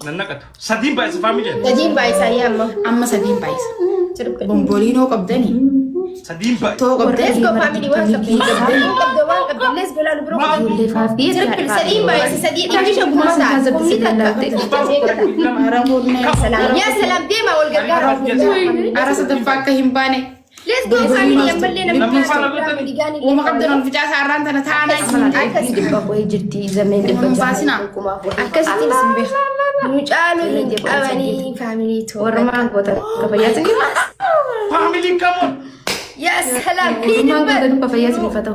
ننقط سدين بايس فاميلي سدين بايس يا أما سدين بايس بومبولينو قبضني سدين بايس تو قبضني ليس كو فاميلي وان قبض ليس قبل البروك اللي فافي سدين بايس سدين تعيش ابو مسعد يا سلام ديما والقرقار أرسل دفاك هيمباني ليس كو فاميلي يملينا وما قدرنا في جاس عران تنا تانا أكس دبا كوي جرتي زمان دبا فاسنا أكس تنسبه نجعله أواني فاميلي تو ورمان بوتا كفايات فاميلي كمون يا سلام ورمان بوتا دبا كفايات بفتو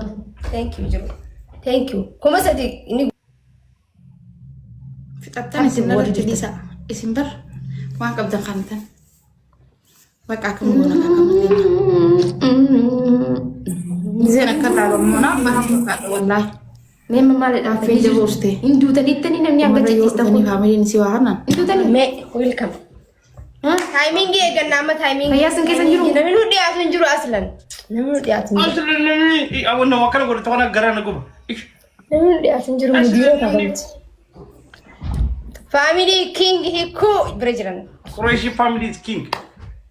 ثانك يو جو ثانك يو كم سدي في تبتان سنور جلسة اسم بر ما قبض خانتن وقع كمونا زين كرر المنا ما والله مما مال في جبورتي إندو تاني نمني عم بتجي تستخدم فاميلي نسيوا عنا إندو تاني ما ويلكم ها تايمينج يا جنامة تايمينج هيا سنكي سنجرو نمنو دي أسنجرو أصلا نمنو دي أسنجرو أصلا نمني أول نوكل قلت وانا قرأنا قبل نمنو دي أسنجرو مدير كابنت فاميلي كينج هيكو بريجران قريشي فاميلي كينج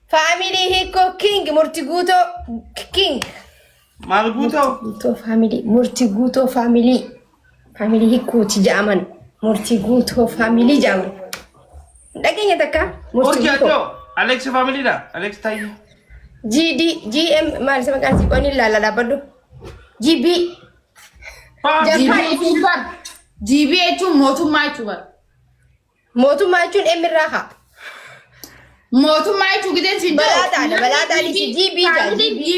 فاميلي هيكو كينج مرتقوتو كينج مالبوتو فاميلي مرتقوتو فاميلي هيكو تجامن مرتقوتو فاميلي جامن لكن يتكا مرتقوتو أليكس فاميلي دا أليكس تاي جي ام ما اسمه كان سيكوني لا بدو جي بي جي بي اتو موتو ما يكون امر راحه موتو ما يتو قدين سنجو بلا تعالي جي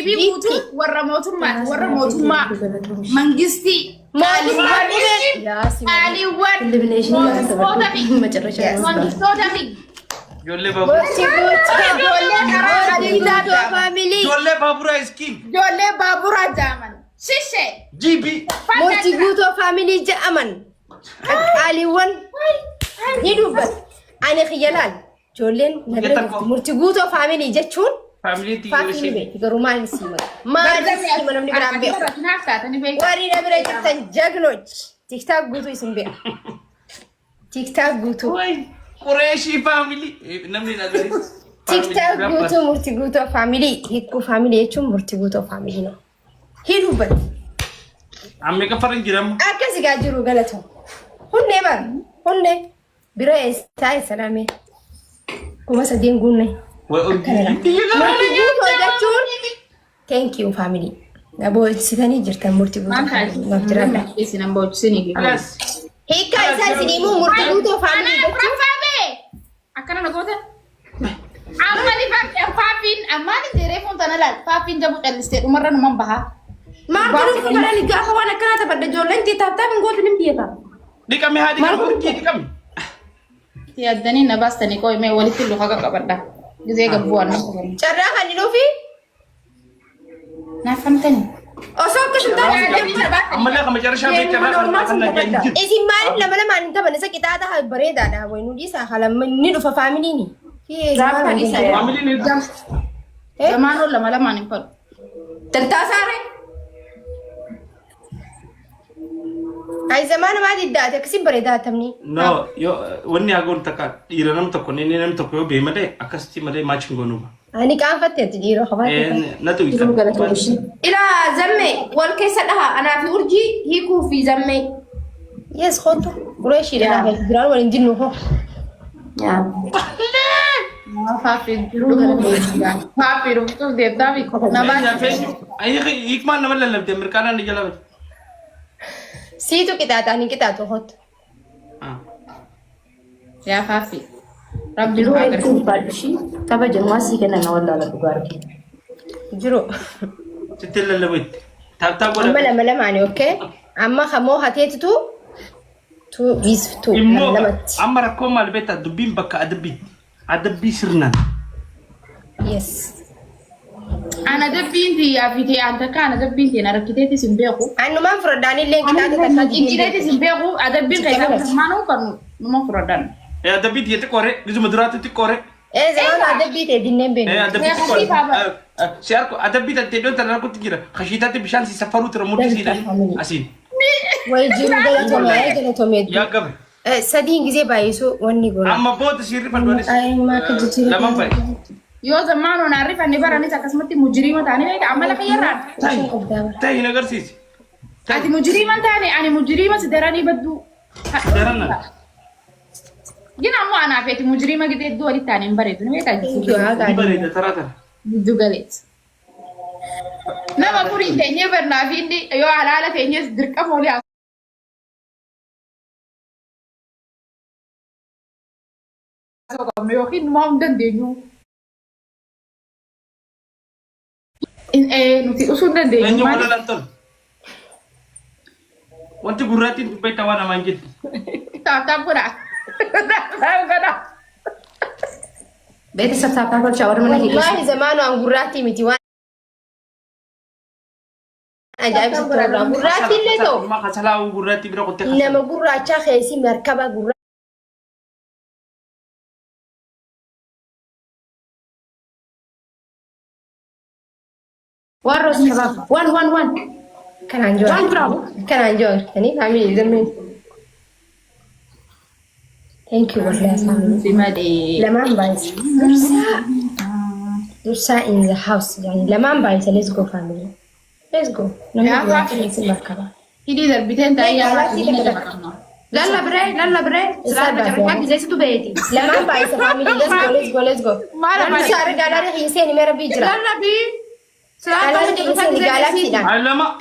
بي موتو ورا موتو ما منجستي علي ون جولي بابورا إز كينج جولي بابورا جامن شيشة جي بي مرتقوتو فاميلي جامن علي ون يدوبت أنا خيالان جولين مرتقوتو فاميلي جتشون فاميلي تيجي تقرومان سيما ما سيما نمني برام بيو وارينا برا جبتن جاغنوج تيك تاك غوتو يسم بيو تيك تاك غوتو قريشي فاميلي نمني نظري تيك تاك غوتو مرتقوتو فاميلي هيكو فاميلي يتشون مرتقوتو فاميلي نو هيدوبت عمي كفرن جرام أكاسي قاجرو غلطو هني برا استاي سلامي كما سدين قولني thank you family nabo sidani jirta murti guto ma jiranda isi nambo sini خلاص hika isa sini mu murti guto family fabe akana nagote amani fafin amani telefon tanalal fafin jabu kaliste umarra numam baha ma guru kana ni ga hawana kana ta badda jolen ti tata ngol nim bieta دي كم هذه كم دي كم تيادني نباستني كوي ما ولي كله حاجة كبردا جزء جبوان cerah kan Luffy نفهمتني أصلا كشنتان أملا كم جرى شاب يكرر إذا ما لما أنت بنسى كده هذا بريدة ده وينو دي سهلا من ندو فاميلي ني في فاميلي نيجام زمان ولا ما لما نقول تنتاساري أي زمان ما دي ده تكسب بريدة تمني no yo وني أقول تكا إيرانم تكوني نينم تكوي بيمدة أكستي مدة ما تشينغونوما أنا كان فتى تديره خبرت نتوي إلى زمي والكيس لها أنا في أرجي هيكو في زمي يس خطو قريشي لها جرال ولا نجنو هو يا ما فافي روتو دي دافي نبات أي إكمال نملا لبدي أمريكانا نجلا سيتو كده تاني كده تهوت يا فافي ربي جرو روحك يكون بالشي تبا جماسي كنا نولا لا بقارك جرو تتلا لبيت تاب ولا أما لما معني أوكي أما خمو هتيتو تو بيس تو إمو لمت أما ركوم على البيت أدبين بكا أدبي سرنا يس أنا دبينتي يا فيتي أنت كان دبينتي أنا ركيتي سنبيعو أنا ما فرداني لين كده أنا إنجيلتي سنبيعو أدبين كذا ما نو كانوا ما فردان يا أدبي تيجي تكوري جزء مدرات تكوري إيه زمان أدبي تدينين بينو أدبي تكوري سياركو أدبي تديون ترى كنت تجرا خشيتات بيشان سفروا ترى مودي سيدا أسين ويجيرو جلتومي جلتومي يا قبل سدين جزء بايسو وني قول أما بود سيري فالبانيس ما كنت لما باي يو زمان ونعرف أني براني تكسمتي مجرمة تاني بيك عمالة خيران تاي نقر سيسي أنت مجرمة تاني أنا مجرمة سدراني بدو درنا جينا مو أنا فيتي مجرمة قد الدول التاني مبرد نبيك أجي بريدة ترى بدو قلت نما كوري تاني برنا فيني يو على تاني درك أمولي يوخين ما هم دندينو إن نتي أصول دندينو لأنه ولا لانتون وانت قراتي بيت وانا مانجد تاتا برا تاتا برا بيت سبتها كل شاور من والله زمان أنقراتي متوان أجايب ستورة قراتي اللي تو ما خسلا قراتي بلا قلت إنما قراتي خيسي مركبة قراتي وان روز شباب وان كان عن جوار وان براو كان عن جوار يعني فاميلي زمين ثانك يو والله سامي في مادي لما بايس درسا in the house يعني لما بايس let's go family let's go يا نمر فافي. في المركبة هدي دربتين تايا لا بري سلام بجربك زي ستو بيتي لما بايس family let's go ما شعر قال لي يسيني ميرا بيجرا لا بي قال لي يسيني جالاكسي ده علما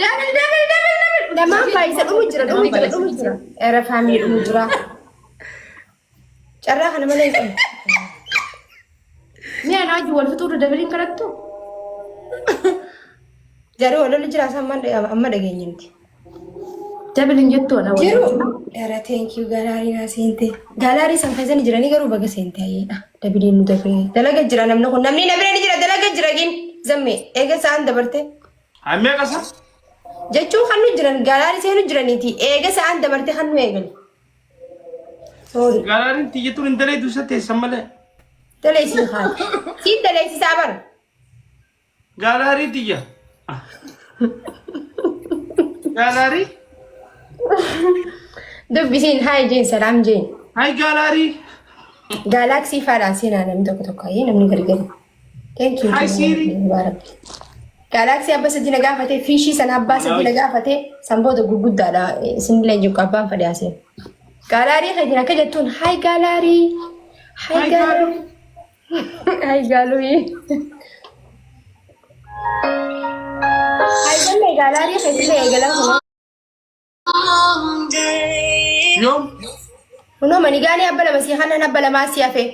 لما بايس الأمجرة era family الأمجرة شرح أنا ما لقيت مين أنا أجي والفطور دبلين كرتو جارو ولا الجرا سامن أما دقيني أنت دبلين جتو أنا جرو era thank you galari ناسينتي galari سامفيزني جراني جرو بقى سينتي أيه دبلين مدبرين دلقة جرا نمنا كنا نمني نبرين جرا دلقة جرا جين زمي إيه سان دبرته عمي قصة جتشو خنو جران galari سينو جرانيتي إيه سان دبرته خنو إيه sorry قالارين تيجي تقول إندلي دوسة تسمله دليسي خال سيد دليسي سابر قالاري تيجي قالاري دبسين هاي جين سلام جين هاي قالاري جالاكسي فرنسي أنا مدوك توكاي نمني غرغري thank you هاي سيري. مبارك جالاكسي أبى سدينا قافتة فيشي سنة أبى سدينا قافتة سامبودو جوجود على سنلا جو كابان فدياسين جالاري خدينا كجتون هاي جالاري هاي جالو هاي جالوي هاي جالاري خدينا يجلا يوم هنا منيجاني أبلا بس يخنا نبلا ما سيافه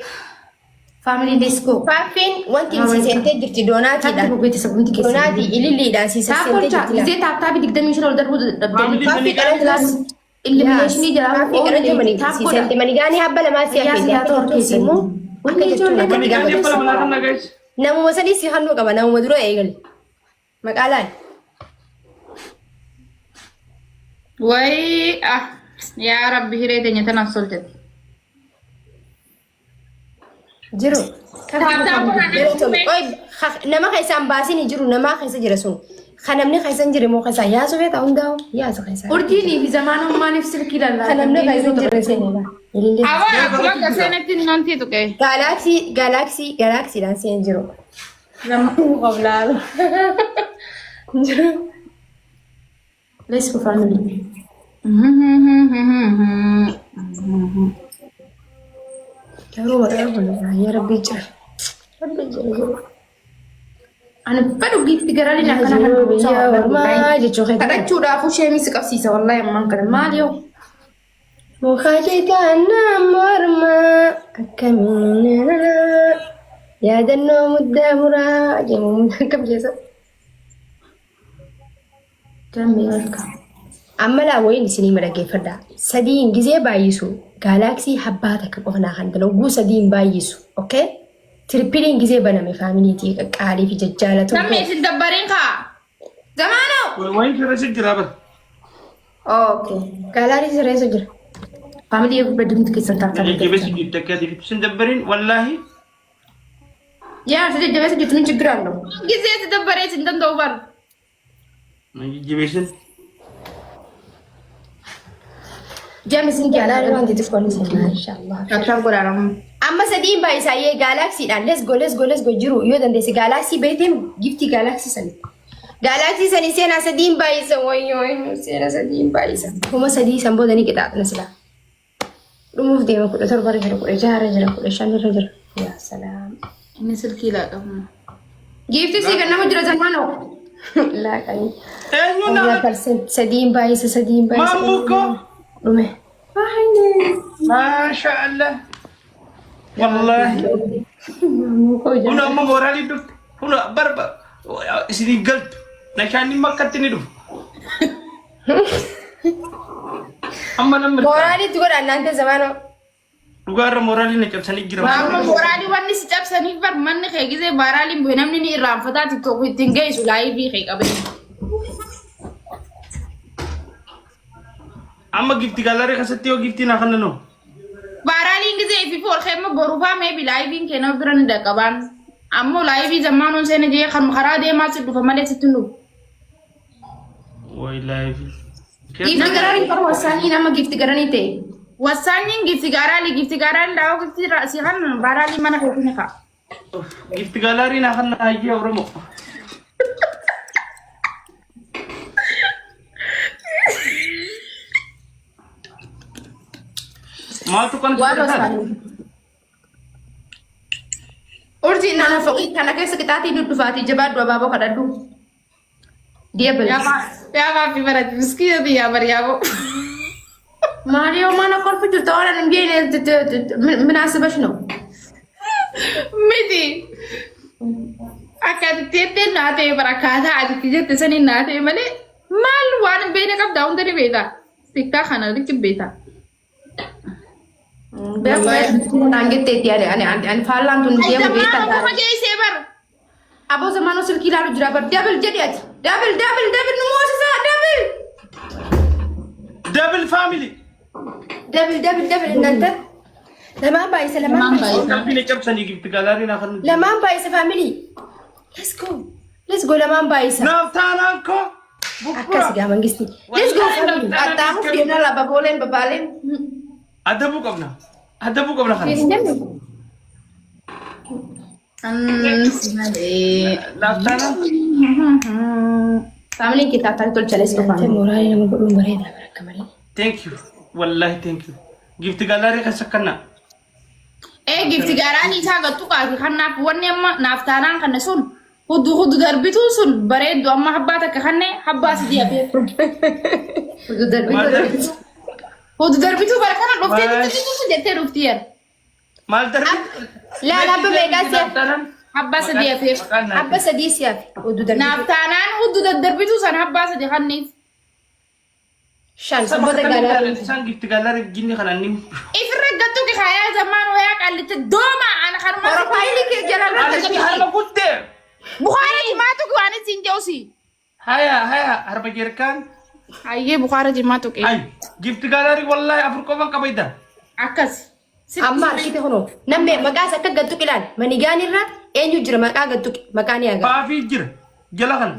فاميلي ديسكو فافين وانتي مسيسنتي جرتي دوناتي دا بيت سبنتي كيس دوناتي إلي دا سيسنتي جرتي زي تابتابي تقدر يشيل الدرب فاميلي فافي منيجاني كلام اللي بيشني جرا فافي كلام مني سيسنتي منيجاني أبلا ما سيافه يا تور كيسمو منيجاني يبلا ملاكنا guys نمو مسدي سيخنو كمان نمو مدرو إيجل مقالان وي يا ربي هريتني تنصلت جرو نما خيسان باسين جرو نما خيس جرسون خنمني خيسان جري مو خيسان يا سويت أون داو يا سو خيسان أرديني في زمانهم ما نفس الكلام خنمني خيسان جرسين لا أوا كمان كسنتي نانتي توكي جالاكسي دانسين جرو قبلال جرو ليش كفاني جرو يا ربي جرو أنا بدو جيت تقرأ لي يا ما جيتو خير كذا شو ده أخو شيء مسك أفسيسه والله يا مان كذا ماليو مخاجك أنا مرمى أكملنا يا دنو مدهورا جمو كم جيسا جميلك أما لا وين سني مرقي فردا سدين جزء بايسو جالاكسي حباتك بغنا خندلو بو سدين بايسو أوكي تربيلين جزء بنا مفاهميني قالي في ججالة نمي تدبرين كا زمانو وين كده سجل هذا أوكي جالاري سريع سجل فاميلي بدهم تكسر يجي بس يجيب تكادي في تسندبرين والله يا سيدي جبت جتني جرانو جزء تدبرين سندن دوبر يجي بس جامس إنك على أنا عندي تفكرني سنة إن شاء الله. Kakak kurang. أما سدين باي سايه جالاكسي دان let's go جرو يودن ديس جالاكسي بيتم جفتي جالاكسي سنة. جالاكسي سنة سينا سدين باي سوي سينا سدين باي سنة. هما سدين سامبو دني كده نسلا. رموف ديما كده تربى رجل كده جاه رجل كده شان رجل. يا سلام. Ini silkila kamu. جفتي سي كنا مجرى زمانه. لا كاي. ايوه يا نعم برسنت سدين باي سدين باي. ماموكو رمه. ما شاء الله والله هنا ما مورالي دوت هنا بربا سيدي قلت نشاني ما كتني دو اما لما مورالي تقول أن أنت زمانه. وقارا مورالي نكب سني جرا Mama morali wani si cap sani bar man ne khay gize barali buenam ni ram fata ti to ko tingay sulai bi khay kabe. اما جبتي galare kasati o gifti na kanano Barali gize fi for khay ma borufa me bi lai bin kena biran da kaban. Ammo lai bi zamanon sene je kham kharade ma sidu fa male situnu. وي لايف Gifti garani kau wasani nama gifti garani te. Wasanin gifti garali daw gifti si kan barali mana khay ni kha. جبتي galare na kan na hiya oromo ما تكون Walau sani. Urji nana fakir karena kesa kita tidur tu Fatih jebat dua babo kada du. Dia beli. Ya ma fi barat miski ya Maryamo. Mario mana kau pergi tu orang yang dia menasib asno. Miti. Akad tete nate barakata adi tije tesani nate mane mal wan bene kap down dari beta. Sikka khana dik beta. Biar nangget tete ane falan tu dia berbeda. Zaman aku aja sebar. Abo zaman usul kila lu jerabat double jadi aja. Double numu sesa double. دبل فاميلي nanti. Lama bayi selama bayi. فاميلي كم سنه جبتي galare na kan Lama bayi se family. Let's go lama bayi sa. نفتانكو Akas gak manggisti. Let's go family. Atamu kena lah babalen. ادبو قبنا خلاص Sinade. نفتانا Family kita tahu challenge ko family. Moral nama belum bereda kembali. ثانك يو والله ثانك يو جبتي galare kasakana Gifti garani ta ga tuka ki kanna wanne ma naftanan kan sun. Hudu darbitu sun baredu amma habbata ka kanne habbas dia be. Hudu darbitu barakana rufti tu jette ruftiyan. مال دربي لا بميقا سيف. Habbas dia be. Abba sadi siap. Udu dan Naftanan hudu darbitu san habbas dia kanne. shan saboda galari. سان جبتي galare جيني خنانين Ifra gattu ki khaya zaman wa yak alit doma ana kharma. Orang ke jalan انا قلت Bukhari ma tu ko ani sinjosi. هيا هرب جيركان Ayye Bukhari jimatu ke. اي جبتي galare والله افركو بان كبيدا Akas. Amma kita hono. Nambe magasa ka gattu kilan. Manigani ra enyu jira maka gattu makani aga. ما في جر جلخن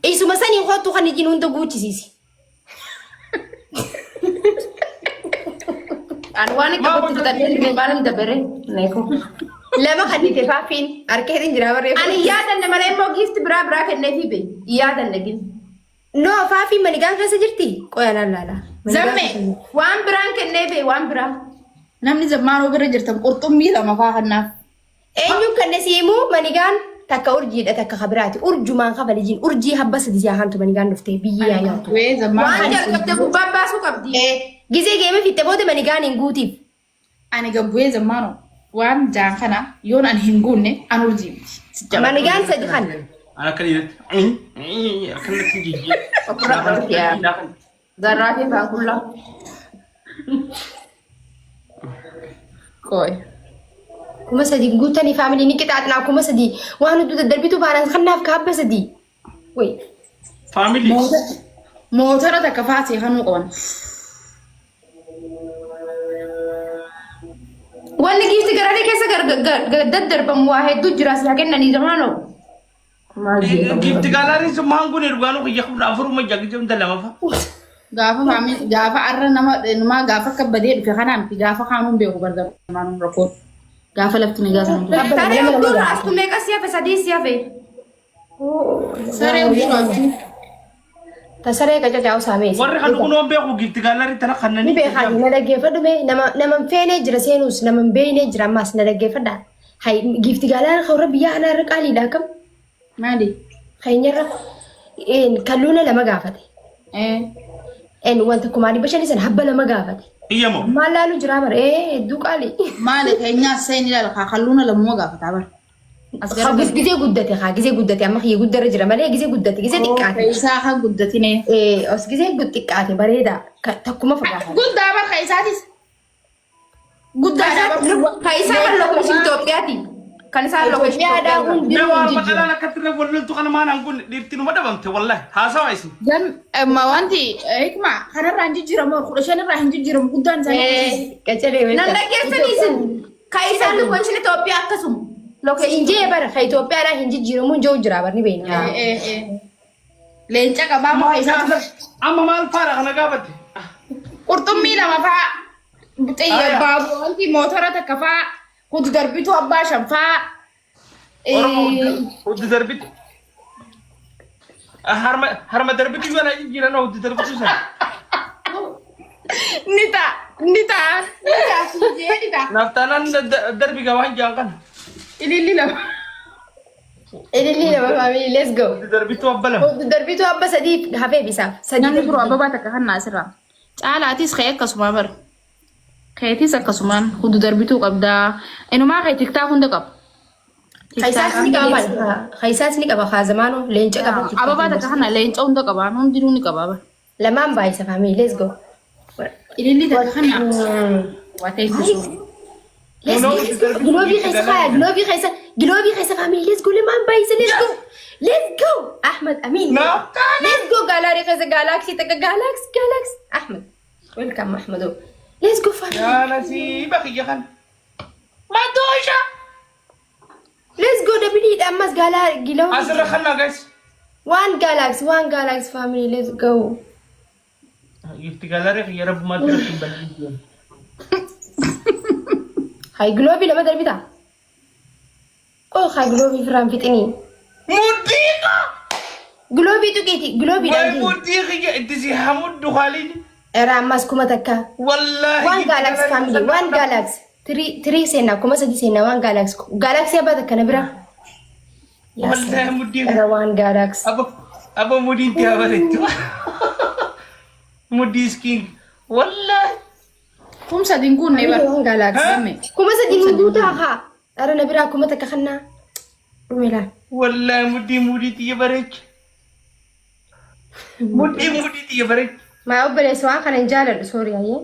Isu masani hotu khani jin unta guci sisi. Anwani ka betul tadi ni balam dabere. Neko. Lama khani te fafin arkerin jira bare. Ani yadan na mare mo gift bra kan nafi be. Yadan nagin. No fafi manigan ka sajirti. Koya la. Zamme. Wan bran kan nebe wan bran. Namni zamano bira jirtam qurtummi lama fahanna. Enyu kan nasimu manigan takka urji da takka khabrati urju man khabalijin urji habbas di jahantu manigan dufte biyi ya ya. We zamano. Wajar kabda baba su kabdi. Gize game fitte bode manigan ingutif. Ani gabwe zamano. Wan jan kana yon an hingunne an urji. Manigan sajhan. انا كان كان تجي Zarafi fa kullu. Koy. Kuma sadi gutani family ni kita atna kuma sadi wanu du darbitu baran khanaf ka habba sadi. Wait. فاميلي Motora ta kafati hanu qawan. Wanni gifti garade kesa daddar bam wahid du jiras lakin nani zamano. جبتي galare سو مانغو نرغانو يخبر افرو ما جاك جم دلما فا Gaafa faami gaafa arra nama gaafa kabbadee dhufe kanaan fi gaafa kaanuun beeku gargaarumaan rakkoo. Gaafa lafti nagaa sana. Tarii Abdul Astu meeqa siyafe sadii siyafe. Saree uffatu. Tasaree qacacaa'u saamee. Warri kan dhuguun beeku gifti gaalari tana kanneen. Ni beekan na dhaggeeffadhu mee nama feenee jira seenus nama beeynee jira ammas na dhaggeeffadha. Hay gifti gaalari khawra biyya ana irra qaaliidha kam. Maali? Khaynyarra kalluuna lama gaafate. En wanta kumaani bashani san habba lama gaafate. Iyyamoo. Maal laalu jira bar hedduu qaali. Maali keenyaa seeni laala kalluuna lamuma gaafata bar. Habis gisee guddate haa gisee guddate amma xiyya guddarra jira malee gisee guddate gisee xiqqaate. Isaa kan guddatine. Os gisee xiqqaate bareeda takkuma fagaata. Guddaa bar kaisaatis. Guddaa bar kaisaa kan lokeeshin Itoophiyaati. Kan isaan lokeeshin Itoophiyaa hundinuu Waa hin jijjiiru. maqalaan akkatti irra waloltu kana maanaan kun dhiirtinuma dhabamte wallahi haasawa isin. Jan wanti hikma kanarraa hin jijjiiramu 15 irraa hin jijjiiramu guddaan isaanii. Qacaree wayita. Nan dhaggeessanii isin kaisaan lokeeshin Itoophiyaa akkasuma. Lokeeshin jee bara ka Itoophiyaadhaa hin jijjiiramu hin jiru jira barni beekna. Leenca qabaa moo kaisaatu. Amma maal faara kana gaafatte? Qurxummii lama fa'a. Xiyya baabur wanti motora takka fa'a. Hundi darbitu abbaa shan fa'a. Huddi darbitu. Harma darbitu yoo na jijjiiran huddi darbitu sana. Nita. Naftaanaan darbi gabaan jaan kana. Ililli lama. Ililli lama faamilii let's go. Huddi darbitu abba lama. Darbituu abba sadii hafee bisaaf. Namni biroo abbabaa takka kan naasirraa. Caalaatis ka'ee akkasuma bar. Ka'eetis akkasumaan hundi darbituu qabdaa. Inumaa ka'e tiktaa hunda qaba. Kaisaas ni qaba mal. Kaisaas ni qaba haazamaanoo leenca qaba. Abbabaa takka kana leenca hunda qaba. Hundinuu ni qaba bar. Lamaan baay'isa faamilii let's go. Ililli takka kana. Waa ta'e ittisuun. Gloobii keessa faamilii let's go lamaan baay'isa let's go. Let's go. Ahmed Amin. Let's go gaalaarii keessa gaalaaksii takka gaalaaksii. Ahmed. Welcome Ahmedo. Let's go family. Yaa nasiiba kiyya kana. Madoosha. Let's go dabiliidha ammas gaalaa giloo. Asirra kannaa guys. One galaxy family let's go. Gifti gaalari kiyya rabbumaa bira bal'ii. Hay gloobii lama darbita. Hay gloobii firaan fixinii. Muddiiqa. Gloobii tuqeeti gloobii Wayi dhabdi. muddii kiyya itti si hamuddu haaliini. Era ammas kuma takka. Wallahi. One galaxy family one galaxy. Three sena kuma sadi sena one galaxy. Galaxy abba takka na bira. Wallahi muddii. Era one galaxy. Aba muddii tiyaa bareedu. Muddii skiing. Wallahi. Kumsa dinkuun ne bar. One galaxy. Kuma sadi muduuta haa. Era na bira kuma takka kanna. Rumela. Wallahi muddii tiyaa bareedu. Muddii tiyaa bareedu. Ma obboleessa waan kana hin jaaladhu soorii ayyee.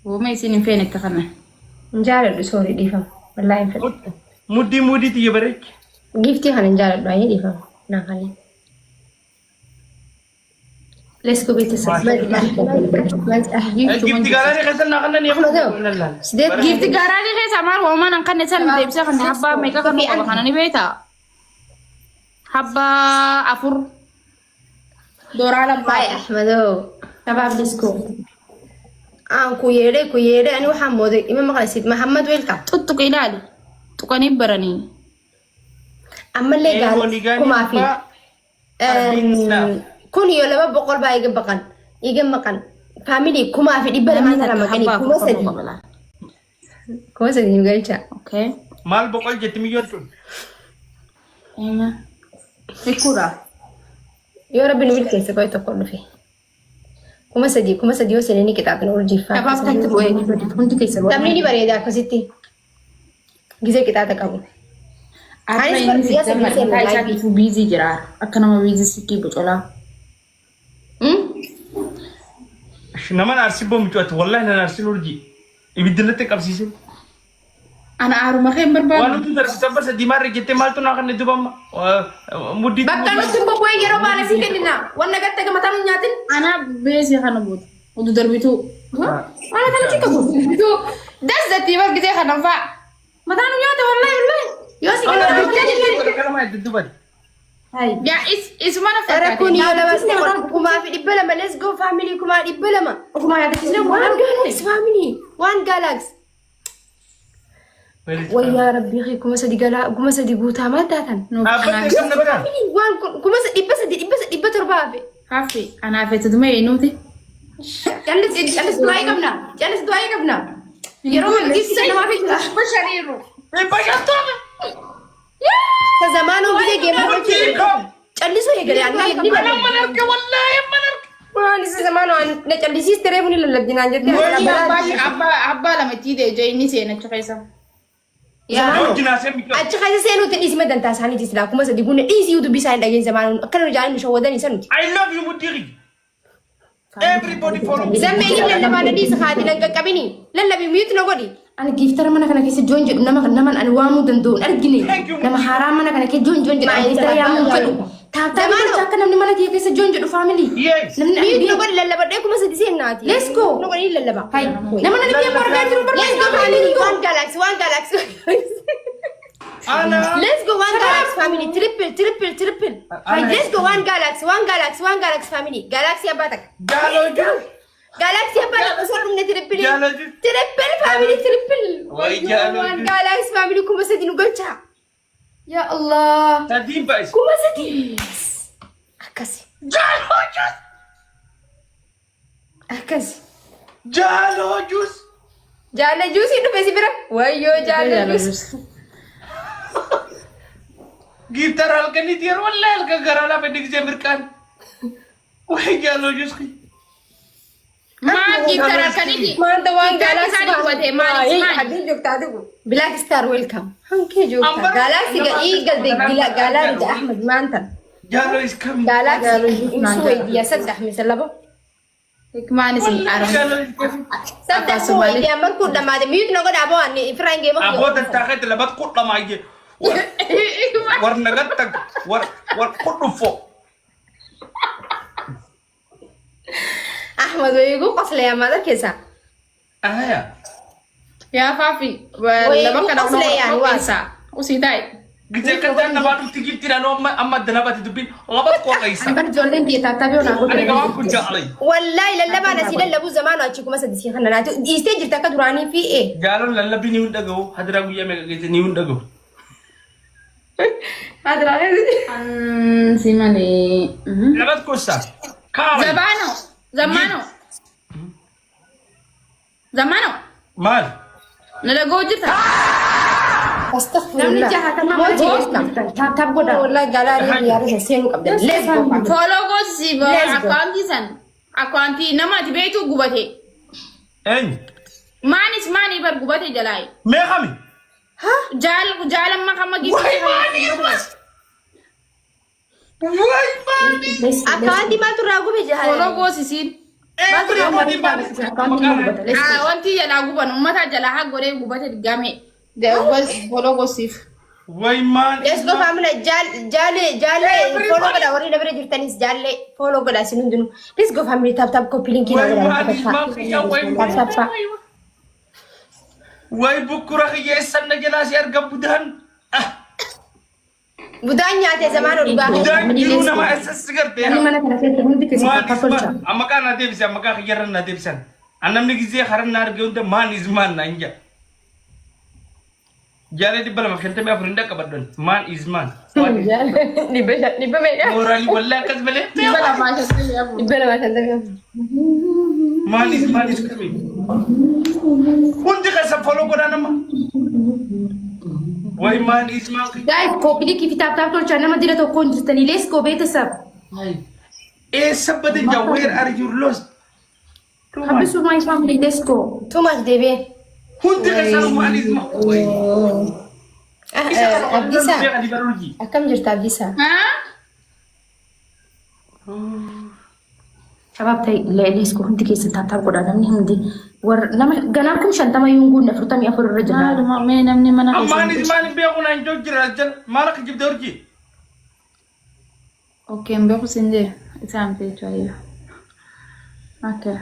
Wooma isin hin feene akka kana. Hin jaaladhu soorii dhiifama. Wallaahi hin fedhu. Muddii tiyaa bareedu. Giftii kana hin jaaladhu ayyee dhiifama. Naan kalee. Let's go beeksisa. Gifti gaalari keessa naa kanneen eeguun. Gifti gaaraanii keessa maal woomaan an kanne san deebisa kan habbaa meeqa kan qaba kana ni beekta. Habbaa afur. Dooraa Baay labbaa. Ahmedoo. Shabaab let's go. Ku yeedhe ani waxaan mooday ima maqlaysid Mahammad welcome. Tuttuqa ilaali. Tuqanii baranii. Ammallee gaala kumaa fi. Kun yoo lama boqol baa iga maqan. Faamilii kumaa fi 200 tara maqanii kuma sadi hin galcha. Okay. Maal boqol jetti miyyoottu. Enya. Fikura. Yoo rabbi nu bilkeessa koo tokko dhufe. Kuma sadi yoo seenanii qixaaxina urjiiffaa. Abaaf kan tuqee hundi keessa booda. Taphni ni bareeda akkasitti. Gisee qixaaxa qabu. Arra inni si gamma isaa kiifu biizii jira. Akka nama biizii sikkii bocolaa. Naman arsii boomichuutti wallahi nan arsii urjii. Ibiddilatti qabsiise. Ana aaruma kee hin barbaadu. Waan nuti darsiisan basa diimaarra jettee maaltu naa kan dubamma. Muddii. Bakka nuti bobboo'ee yeroo baala fi kennina. Wanna gatte gamataan hin nyaatin. Ana beesii kana booda. Udu darbituu. Maala kanatti qabu. Bituu. Dasdatti bargitee kana fa'a. Mataan hin nyaata wallahi. Yoo si kenna Kalama itti dubati. هاي يا اسمه أنا ترى فكرت كوني ولا بس كما في دبلما ليتس جو فاميلي كما دبلما وكما يا تكسر وان جالاكس فاميلي وان جالاكس ويا ربي اخي كما سدي قال كما سدي بوتا ما تاتن وان كما سدي بس تربابي حافي أنا في تدمي نوتي جلس دواي قبنا يا روح كيف سنة ما في بشريرو فزمانه بيجي جيم جلسوا يا جريان انا منرك والله منرك ما لسه زمانه نجلسيس تريبني للجنان جدي أبا لما تيجي جاي نسينا تفيسا achi kaisa senu te isi madan ta sani tisla kuma sa digune isi yutu bisa inda gen zaman kan rajani misho wadani sanu I love you mudiri everybody follow me idan me ni lalle ba da disa khadi nan gaggabini lalle bi muyut na godi أنا كيف ترى منا كنا كيس جون جون نما أنا وامو دندون أرجعني نما حرام منا كنا كيس جون جون أنا ترى يا مو كده تاب تاب شاكا نمني منا كيس جون جون فاميلي yes muyut na godi lalle ba dai kuma sa disi nati let's go no godi lalle ba هاي نما نبي بربع ترو بربع let's go family one galaxy انا let's go one galaxy family triple hey let's go one galaxy family galaxy abatak galaxy abatak usor من triple family triple one galaxy family kuma sadinu gocha ya Allah تدين بس kuma sadi akasi جالو جوس jala juice itu besi bira wayo jala juice جيتار هلكني دير ولا هلكا غرالا بدك زمر كان وهي جالو جوس ما جيتار كنيدي ما انت وان galaxy Sani buat Eman, Isman. hadin jok tadi black star welcome hanke jok galaxy ga eagle de galari da ahmed ma anta جالو is coming galaxy insuwe dia saddex mise labo ما نسي أعرف جالو is coming saddex suwe dia markuu dhamaade miyut noga dhabo ani ifraange ma ابو تاخذ لبد قط ما يجي ور نغتك ور قط فوق ahmed way igu qoslaya madarkaysa اهيا يا فافي Wait, لما كان bukas lah yan, وانسا وسيداي جزاك كان نبات تجيب ترى انا اما دنبات تدبين لبد قط ايسا أنا جولين دي تابي ولا انا كمان كنت علي wallahi lallaba na silan labu zamanu a ci kuma sa disi hanna na to stage ta ka durani fi e جالو لا بي نيون دغو حضرا ويا مي نيون دغو hadra سيماني لبد كوسا كاري زمانو مال نلقو جرتا astaghfirullah jaha kan mama tap goda wallahi galari ya rasa senu qabda let's go فولو غوسي Let's go. أكوانتي سن أكوانتي نما تبيتو غوبتي اين ماني بر غوبتي جلاي مي خمي جال ما كما جيت واي ماني بس واي ماني akandi ma turagu be فولو jahala غوسي سين وانتي جلا غوبن متا جلا ها غوري غوبتي غامي ده بس فولو غوسي واي ماني let's go family jale follow kada wari nabre jirtanis jale follow kada sinu dunu let's go family tap copy link ina واي gara ماني ما في واي ماني واي بكره هي سنه جلاس يرقب بدهن budanya te zamanu duga بدهن يرونا ما اسس سيجرتي أنا منا كنا كيس جون دي كيس ما تابي اسمع اما كان اديبس اما كان خيرنا اديبسن انا من غزي خرن نار جونت مان ازمان نانجا جالي دي بلا ما كنت ما فرندا كبدن مان ازمان nibe mega مورالي ولا كزبله بلا ما شفتي يا ابو nibe ma tanda مان ازمان is coming كنت كسا فولو كدانا ما واي مان ازمان guys copy link في تاب تول channel ما ديره تو كون جتني let's go بيت سب ايه سبت جا وير ار يو لوست حبسوا my family let's go too much debe كنت كسا مان ازمان abdisa akam jirta abdisa ها شباب تاي let's go هندي كيس تاب goda namni hindi war nama ganaakum shantama yungu na furtami afur rajul ما مين مني منا امان ازمان بيقول ان جو جرجل مالك جيب دورجي اوكي مبيخو سندي اسام في شويه اوكي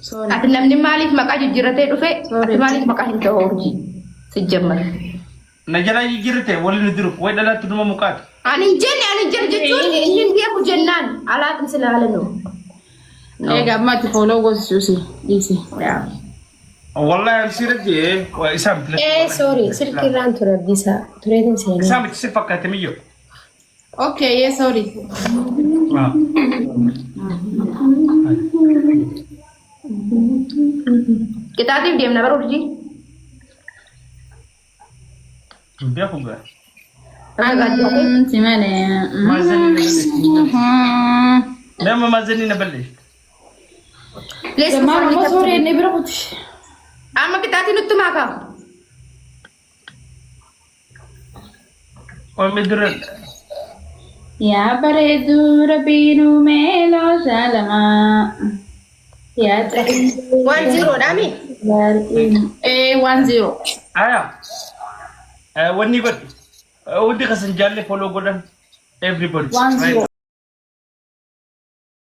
سوري ati namni maalif maqaa jijjiirratee dhufe ati maalif maqaa hin ta'u hojii sijjammar نجلا يجرته ولا ندرك وين لا تدوم مقات أنا جن جتون إني بيأكل جنان على مثل على نوم قبل ما تفولو جوز سوسي ديسي والله السيرة دي وإسام إيه سوري سلكي ران تربيسا تريدين سيني إسام تسير فكرة تميو اوكي يا سوري kita aktif dia mana baru di بياخد بقى سمعنا ما زلنا لما ما زلنا نبلش ليش ما سوري اني بروح ama kita aktif nutu maka ومدر يا بريد ربينو ميلو سلامة يا ترين 1-0 دامي ايه 1-0 وني قد ودي خسن جالي فولو قدام everybody 1-0